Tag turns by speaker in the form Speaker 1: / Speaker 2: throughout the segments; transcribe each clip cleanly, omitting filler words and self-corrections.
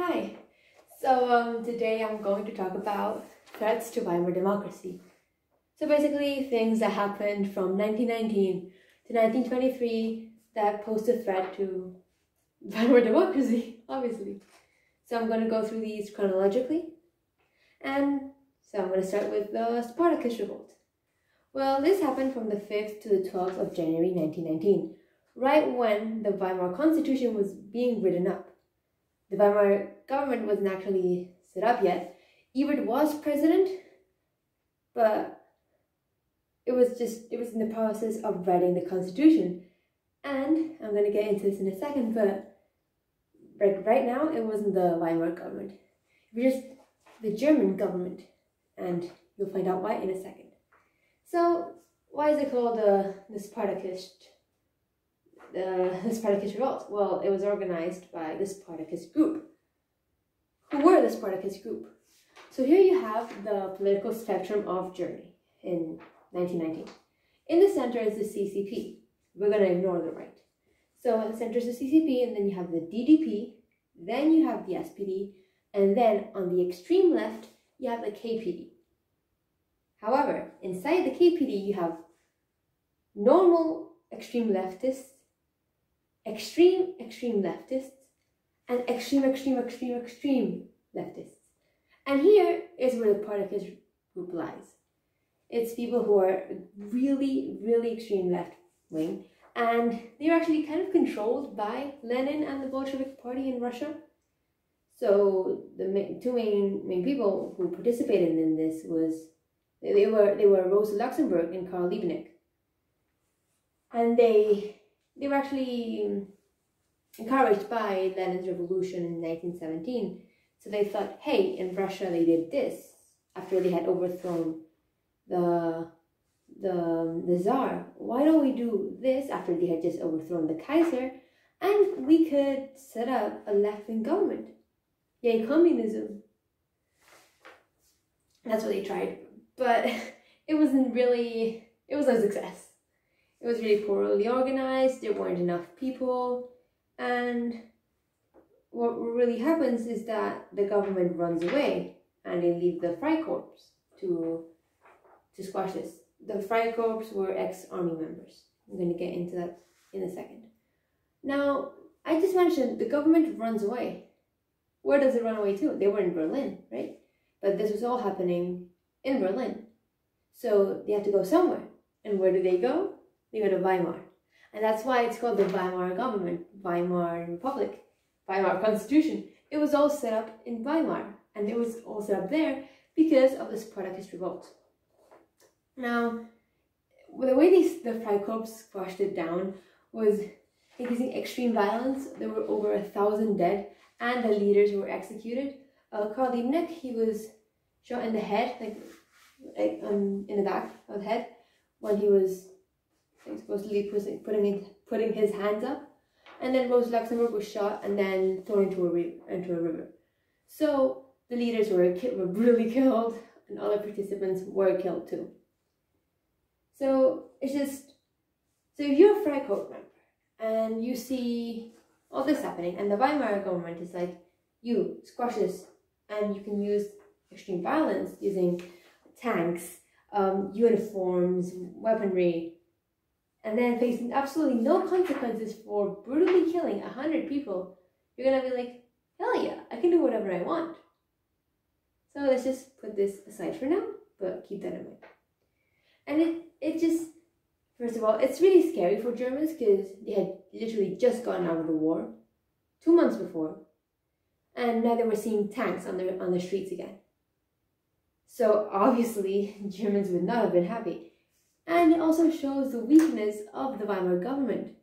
Speaker 1: Hi. So today I'm going to talk about threats to Weimar democracy. So basically things that happened from 1919 to 1923 that pose a threat to Weimar democracy, obviously. So I'm going to go through these chronologically. And so I'm going to start with the Spartacus Revolt. Well, this happened from the 5th to the 12th of January 1919, right when the Weimar Constitution was being written up. The Weimar government wasn't actually set up yet. Ebert was president, but it was in the process of writing the Constitution. And I'm going to get into this in a second, but right now it wasn't the Weimar government. It was just the German government, and you'll find out why in a second. So, why is it called the Spartacist Revolt? Well, it was organized by the Spartacus group. Who were the Spartacus group? So here you have the political spectrum of Germany in 1919. In the center is the CCP. We're going to ignore the right. So in the center is the CCP, and then you have the DDP, then you have the SPD, and then on the extreme left, you have the KPD. However, inside the KPD, you have normal extreme leftists, extreme leftists, and extreme leftists. And here is where the Spartacus group lies. It's people who are really extreme left wing, and they're actually kind of controlled by Lenin and the Bolshevik Party in Russia. So the two main people who participated in this they were Rosa Luxemburg and Karl Liebknecht. And they were actually encouraged by Lenin's revolution in 1917. So they thought, hey, in Russia they did this after they had overthrown the Tsar. Why don't we do this after they had just overthrown the Kaiser, and we could set up a left-wing government? Yay, communism. That's what they tried. But it was a success. It was really poorly organized, there weren't enough people, and what really happens is that the government runs away and they leave the Freikorps to squash this. The Freikorps were ex-army members. I'm going to get into that in a second. Now, I just mentioned the government runs away. Where does it run away to? They were in Berlin, right? But this was all happening in Berlin. So they have to go somewhere. And where do they go? They go to Weimar. And that's why it's called the Weimar government, Weimar Republic, Weimar Constitution. It was all set up in Weimar. And it was all set up there because of the Spartacist Revolt. Now, the way the Freikorps squashed it down was using extreme violence. There were over 1,000 dead, and the leaders were executed. Karl Liebknecht, he was shot in the head, in the back of the head, when he was supposedly putting his hands up. And then Rosa Luxemburg was shot and then thrown into a river. So the leaders were brutally killed, and other participants were killed too. So it's just, so if you're a Freikorps member and you see all this happening, and the Weimar government is like, you squash this, and you can use extreme violence using tanks, uniforms, weaponry, and then facing absolutely no consequences for brutally killing 100 people, you're gonna be like, hell yeah, I can do whatever I want. So let's just put this aside for now, but keep that in mind. And it just, first of all, it's really scary for Germans because they had literally just gotten out of the war 2 months before, and now they were seeing tanks on the streets again. So obviously Germans would not have been happy. And it also shows the weakness of the Weimar government.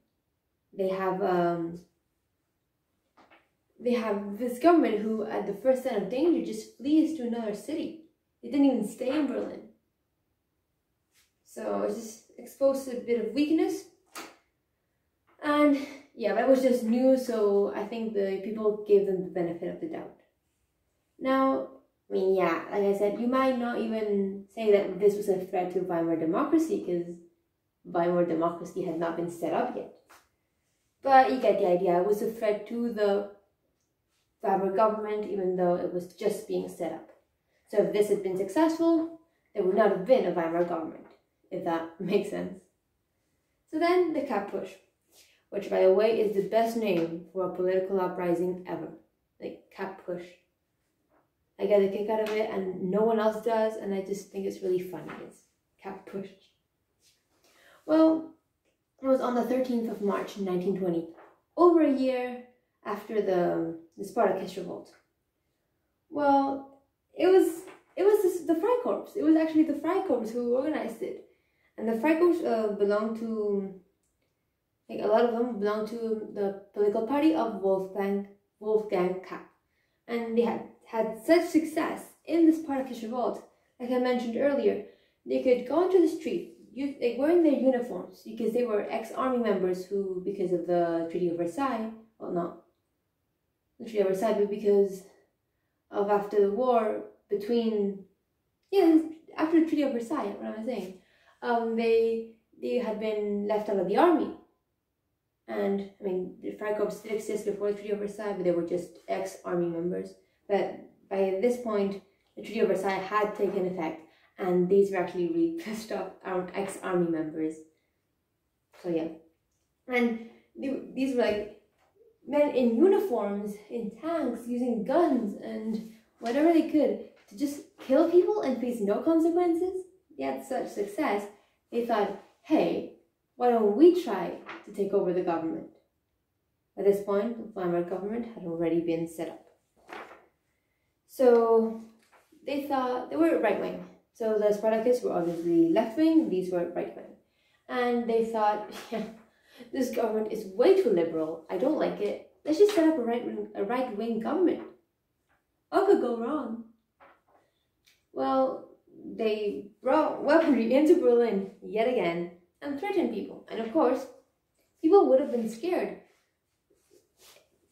Speaker 1: They have this government who, at the first sign of danger, just flees to another city. They didn't even stay in Berlin. So it just exposed a bit of weakness. And yeah, that was just news, so I think the people gave them the benefit of the doubt. Now, I mean, yeah, like I said, you might not even say that this was a threat to Weimar democracy because Weimar democracy had not been set up yet. But you get the idea. It was a threat to the Weimar government, even though it was just being set up. So if this had been successful, there would not have been a Weimar government, if that makes sense. So then the Kapp Putsch, which by the way is the best name for a political uprising ever. Like Kapp Putsch. I get a kick out of it and no one else does, and I just think it's really funny. It's Kapp Putsch. Well, it was on the 13th of March 1920, over a year after the Spartacus Revolt. Well, it was the Freikorps. It was actually the Freikorps who organized it. And the Freikorps belonged to, like a lot of them belonged to the political party of Wolfgang Kapp. And they had such success in the Spartacus Revolt, like I mentioned earlier, they could go into the street, wearing their uniforms, because they were ex-army members who, because of the Treaty of Versailles, well, not the Treaty of Versailles, but because of after the war between, after the Treaty of Versailles, what am I saying? They had been left out of the army. And, I mean, the Freikorps did exist before the Treaty of Versailles, but they were just ex-army members. But by this point, the Treaty of Versailles had taken effect, and these were actually really pissed off ex-army members. So yeah. And these were like men in uniforms, in tanks, using guns and whatever they could to just kill people and face no consequences. They had such success, they thought, hey, why don't we try to take over the government? At this point, the Weimar government had already been set up. So they thought, they were right-wing. So the Spartacists were obviously left-wing, these were right-wing. And they thought, yeah, this government is way too liberal, I don't like it. Let's just set up a right-wing government. What could go wrong? Well, they brought weaponry into Berlin yet again and threatened people. And of course, people would have been scared.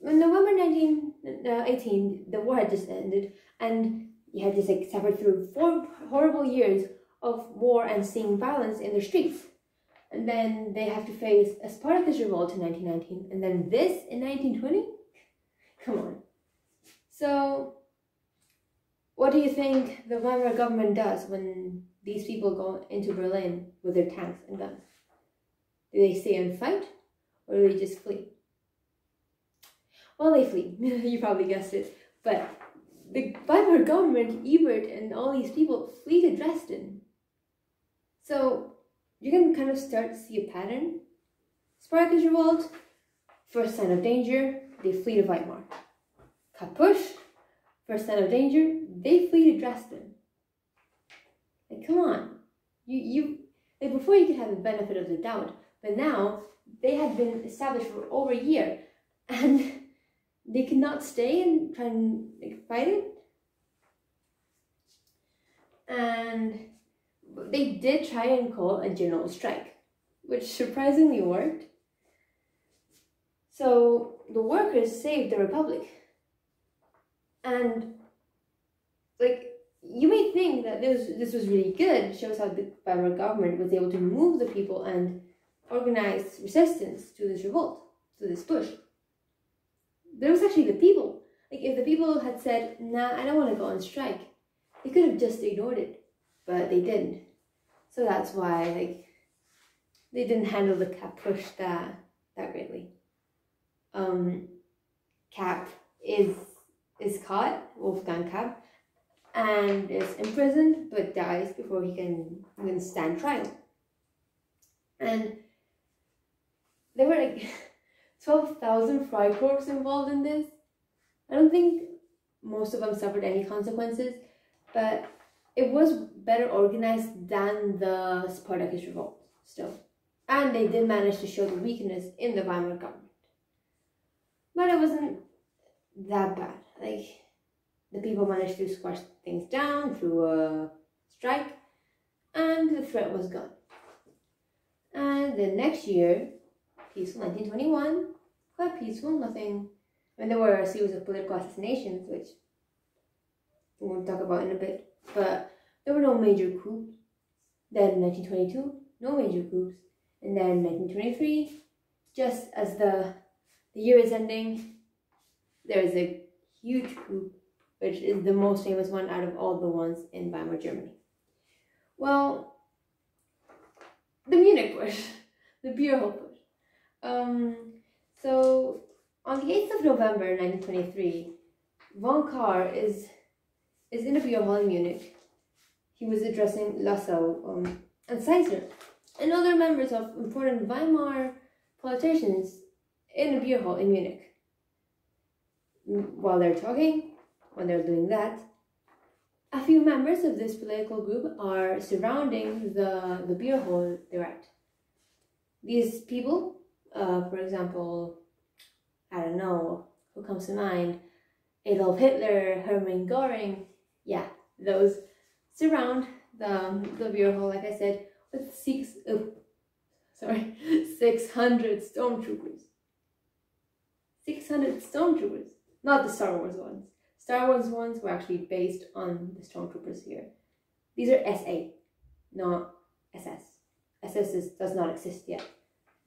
Speaker 1: In November 1918, the war had just ended, and you had just suffered through 4 horrible years of war and seeing violence in the streets. And then they have to face a Spartacus Revolt in 1919, and then this in 1920? Come on. So, what do you think the Weimar government does when these people go into Berlin with their tanks and guns? Do they stay and fight, or do they just flee? Well, they flee. You probably guessed it. But the Weimar government, Ebert, and all these people flee to Dresden. So you can kind of start to see a pattern. Spartacus Revolt, first sign of danger, they flee to Weimar. Kapp Putsch, first sign of danger, they flee to Dresden. Like, come on. Like before you could have the benefit of the doubt, but now they had been established for over a year, and they could not stay and try and fight it. And they did try and call a general strike, which surprisingly worked. So the workers saved the Republic. And you may think that this was really good. It shows how the Weimar government was able to move the people and organize resistance to this revolt, to this push. But it was actually the people. If the people had said, nah, I don't want to go on strike, they could have just ignored it, but they didn't. So that's why, they didn't handle the Kapp Putsch that greatly. Kapp is caught, Wolfgang Kapp, and is imprisoned, but dies before he can stand trial. And there were 12,000 Freikorps involved in this. I don't think most of them suffered any consequences, but it was better organized than the Spartacus Revolt still. And they did manage to show the weakness in the Weimar government. But it wasn't that bad. The people managed to squash things down through a strike, and the threat was gone. And the next year, peaceful 1921, quite peaceful, nothing. And there were a series of political assassinations, which we won't talk about in a bit, but there were no major coups. Then 1922, no major coups. And then 1923, just as the year is ending, there is a huge coup, which is the most famous one out of all the ones in Weimar Germany. Well, the Munich Putsch, the beer hall Putsch. So on the 8th of November 1923, von Kahr is in a beer hall in Munich. He was addressing Lassow and Seisser and other members of important Weimar politicians in a beer hall in Munich. While they're talking, when they're doing that, a few members of this political group are surrounding the beer hall they're at. These people, for example, I don't know who comes to mind, Adolf Hitler, Hermann Göring, yeah, those surround the beer hall, like I said, with 600 stormtroopers. 600 stormtroopers, not the Star Wars ones. Star Wars ones were actually based on the stormtroopers here. These are SA, not SS. SS does not exist yet.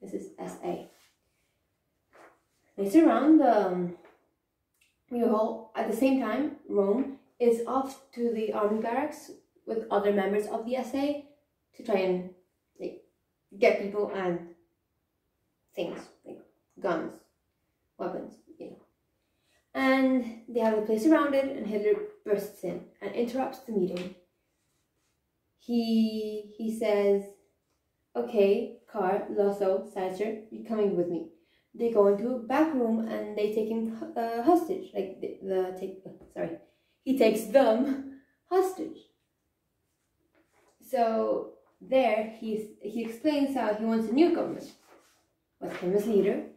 Speaker 1: This is SA. They surround the beer hall. At the same time, Rome is off to the army barracks with other members of the SA to try and get people and things like guns, weapons, And they have the place surrounded, and Hitler bursts in and interrupts the meeting. He says, "Okay, Kahr, Lassow, Seisser, you're coming with me." They go into a back room and they take him hostage. He takes them hostage. So there he explains how he wants a new government with him as leader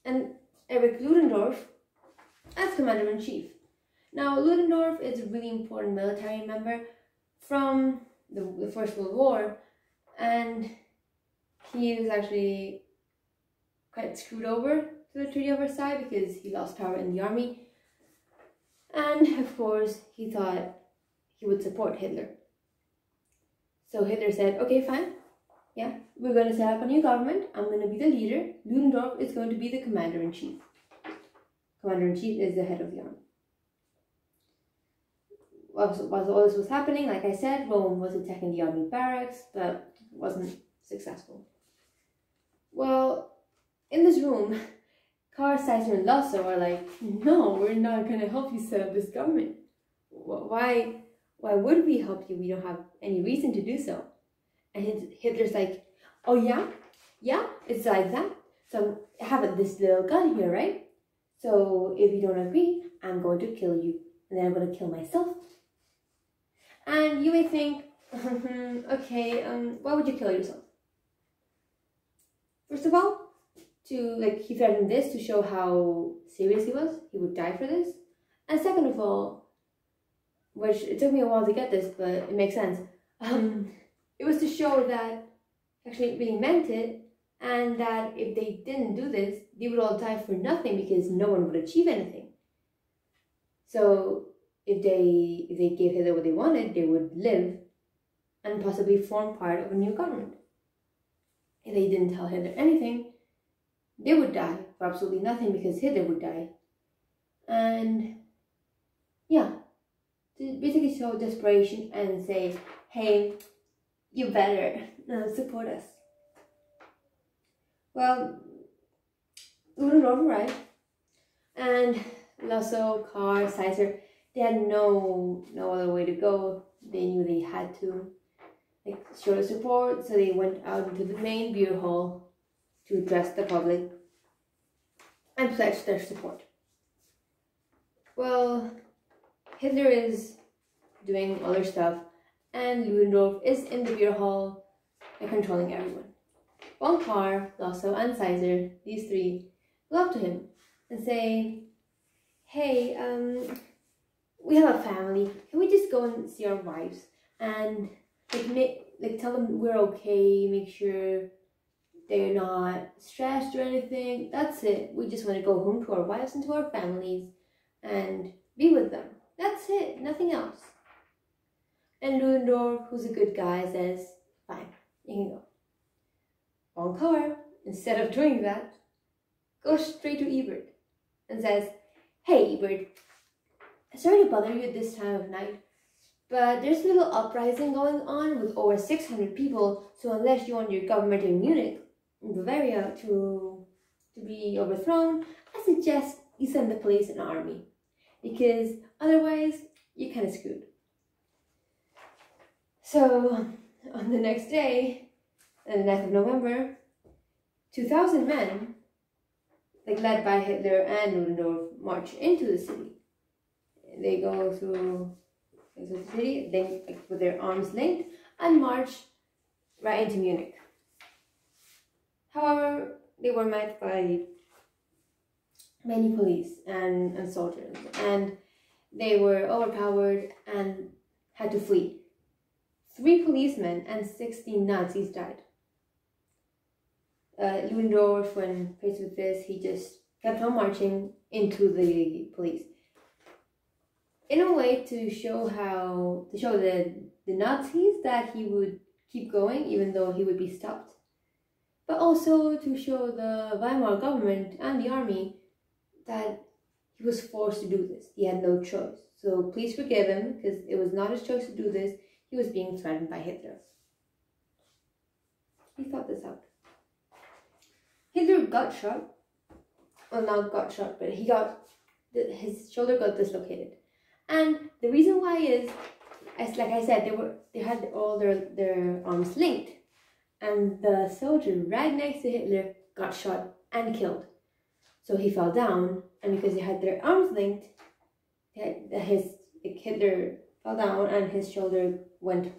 Speaker 1: and Erich Ludendorff as commander-in-chief. Now, Ludendorff is a really important military member from the First World War, and he was actually quite screwed over to the Treaty of Versailles because he lost power in the army. And of course, he thought he would support Hitler. So Hitler said, "Okay, fine. Yeah, we're going to set up a new government. I'm going to be the leader. Ludendorff is going to be the commander-in-chief." Commander-in-chief is the head of the army. While all this was happening, like I said, Rome was attacking the army barracks, but wasn't successful. Well, in this room, Kahr, Seisser, and Lassow are like, "No, we're not going to help you set up this government. Why would we help you? We don't have any reason to do so." And Hitler's like, "Oh yeah? Yeah, it's like that. So I have this little gun here, right? So if you don't agree, I'm going to kill you. And then I'm going to kill myself." And you may think, okay, why would you kill yourself? First of all, he threatened this to show how serious he was. He would die for this. And second of all, which it took me a while to get this, but it makes sense. It was to show that actually really meant it, and that if they didn't do this, they would all die for nothing because no one would achieve anything. So if they gave Hitler what they wanted, they would live and possibly form part of a new government. If they didn't tell Hitler anything, they would die for absolutely nothing because Hitler would die. And yeah, to basically show desperation and say, "Hey, you better support us." Well, Ludendorff arrived, and Lassow, Kahr, Seisser, they had no other way to go. They knew they had to show their support, so they went out into the main beer hall to address the public and pledge their support. Well, Hitler is doing other stuff, and Ludendorff is in the beer hall and controlling everyone. Von Kahr, Lassow, and Seisser, these three, go up to him and say, "Hey, we have a family. Can we just go and see our wives and tell them we're okay, make sure they're not stressed or anything? That's it. We just want to go home to our wives and to our families and be with them. That's it, nothing else." And Ludendorff, who's a good guy, says, "Fine, you can go." Von Kahr, instead of doing that, goes straight to Ebert and says, "Hey, Ebert, Sorry to bother you at this time of night, but there's a little uprising going on with over 600 people, so unless you want your government in Munich, in Bavaria, to be overthrown, I suggest you send the police and army, because otherwise you're kind of screwed. So on the next day, on the 9th of November, 2,000 men, led by Hitler and Ludendorff, march into the city. They go through the city, with their arms linked, and march right into Munich. However, they were met by many police and soldiers, and they were overpowered and had to flee. 3 policemen and 16 Nazis died. Ludendorff, when faced with this, he just kept on marching into the police. In a way to show the Nazis that he would keep going even though he would be stopped. But also to show the Weimar government and the army that he was forced to do this. He had no choice. So please forgive him, because it was not his choice to do this. He was being threatened by Hitler. He thought this out. Hitler got shot. Well, not got shot, but his shoulder got dislocated. And the reason why is, like I said, they had all their arms linked. And the soldier right next to Hitler got shot and killed. So he fell down, and because they had their arms linked, Hitler fell down and his shoulder went.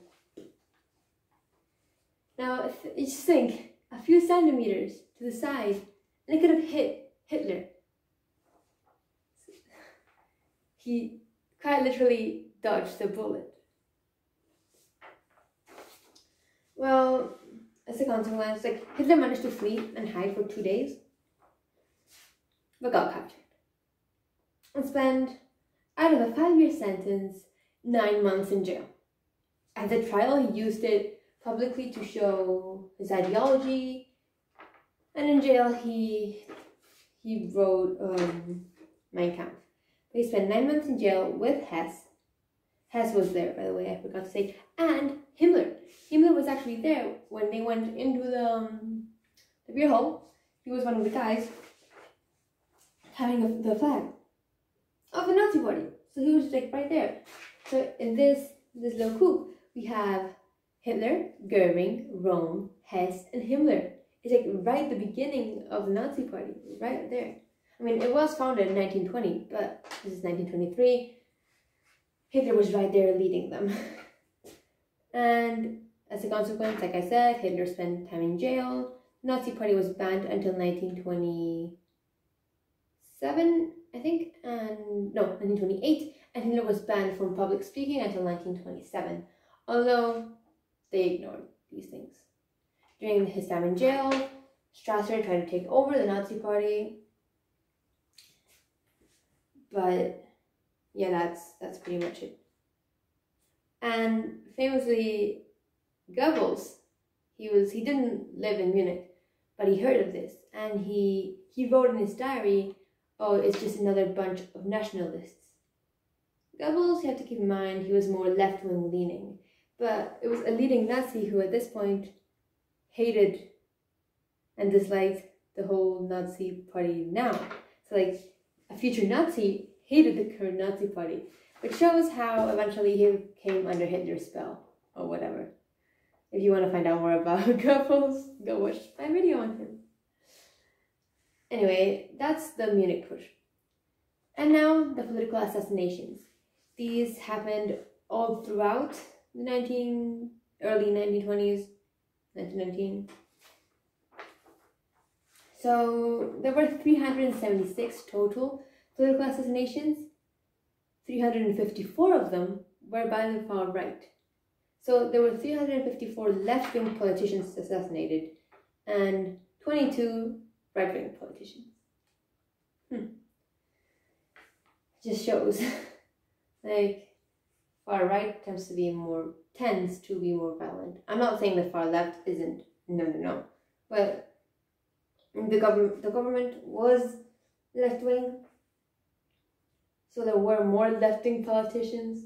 Speaker 1: Now, you just think, a few centimeters to the side, and it could have hit Hitler. He quite literally dodged the bullet. Well, as a consequence, Hitler managed to flee and hide for 2 days, but got captured and spent, out of a 5-year sentence, 9 months in jail. At the trial, he used it publicly to show his ideology, and in jail he wrote Mein Kampf. He spent 9 months in jail with Hess. Hess was there, by the way, I forgot to say, and Himmler. Himmler was actually there when they went into the beer hall. He was one of the guys having the flag of the Nazi party. So he was right there. So in this little coup, we have Hitler, Goering, Röhm, Hess, and Himmler. It's right at the beginning of the Nazi party, right there. I mean, it was founded in 1920, but this is 1923. Hitler was right there leading them. And as a consequence, like I said, Hitler spent time in jail. The Nazi party was banned until 1927, I think, and no, 1928, and Hitler was banned from public speaking until 1927, although they ignored these things. During his time in jail, Strasser tried to take over the Nazi party, but yeah, that's pretty much it. And famously, Goebbels, he didn't live in Munich, but he heard of this, and he wrote in his diary, "Oh, it's just another bunch of nationalists." Goebbels, you have to keep in mind, he was more left-wing leaning, but it was a leading Nazi who at this point hated and disliked the whole Nazi party now. So a future Nazi hated the current Nazi party, which shows how eventually he came under Hitler's spell, or whatever. If you want to find out more about Goebbels, go watch my video on him. Anyway, that's the Munich Putsch. And now, the political assassinations. These happened all throughout the early 1920s, 1919. So, there were 376 total political assassinations. 354 of them were by the far right. So there were 354 left-wing politicians assassinated and 22 right-wing politicians. Just shows far right tends to be more violent. I'm not saying the far left isn't. No. But the government was left-wing. So there were more left-wing politicians.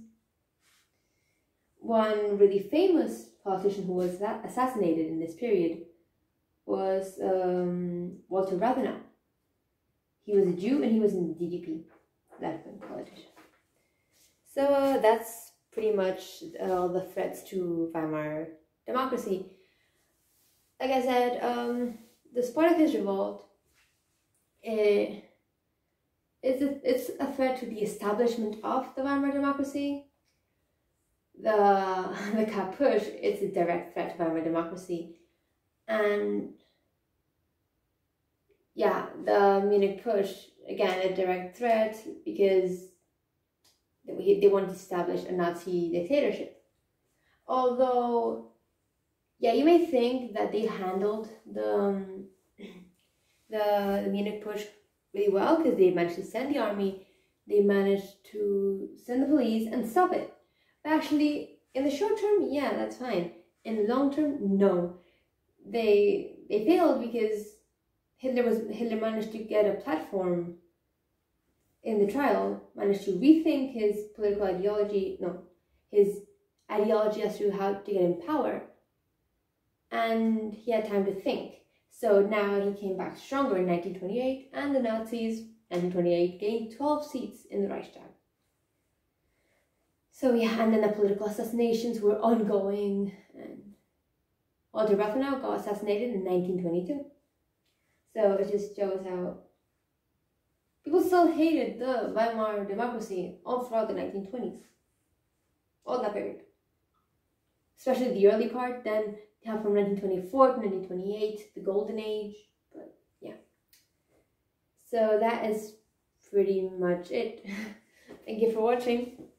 Speaker 1: One really famous politician who was assassinated in this period was Walter Rathenau. He was a Jew and he was in the DDP, left-wing politician. So that's pretty much all the threats to Weimar democracy. Like I said, the Spartacus Revolt, it's a threat to the establishment of the Weimar democracy. The Kapp Putsch, it's a direct threat to Weimar democracy. And yeah, the Munich Putsch, again, a direct threat because they wanted to establish a Nazi dictatorship. Although, yeah, you may think that they handled the Munich Putsch really well because they managed to send the army, they managed to send the police and stop it. But actually, in the short term, yeah, that's fine. In the long term, no. They failed because Hitler managed to get a platform in the trial, managed to rethink his political ideology, his ideology as to how to get in power. And he had time to think. So now he came back stronger in 1928, and the Nazis, 1928, gained 12 seats in the Reichstag. So yeah, and then the political assassinations were ongoing, and Walter Rathenau got assassinated in 1922. So it just shows how people still hated the Weimar democracy all throughout the 1920s. All that period. Especially the early part, then you have from 1924 to 1928, the Golden Age. But yeah. So that is pretty much it. Thank you for watching.